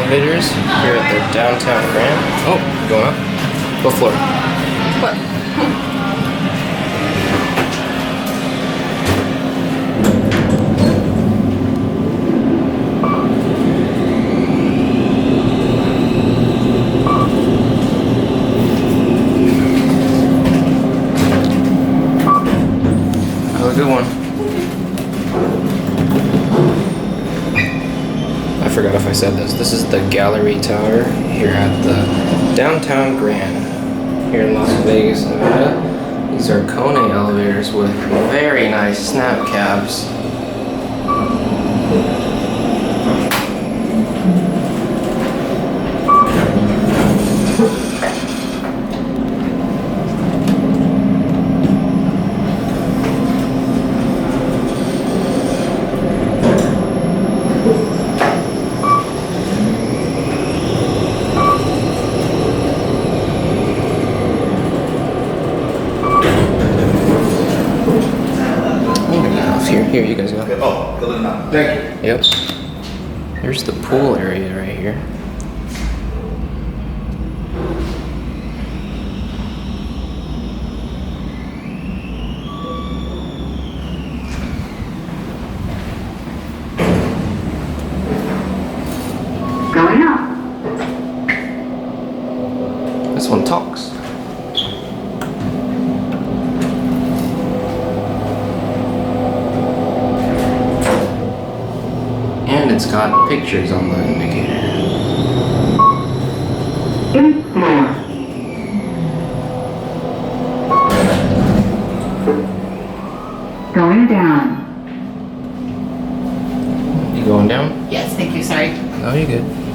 elevators here at the downtown Grand. Oh, going up. What floor? What? Have a good one. I forgot if I said this. This is the gallery tower here at the downtown Grand here in Las Vegas, Nevada. These are KONE elevators with very nice snap cabs. Here, you guys go. Oh, go now. Thank you. Yep. There's the pool area right here. Going up. This one talks. And it's got pictures on the indicator. 8th floor. Going down. You going down? Yes, thank you, sorry. Oh, you're good.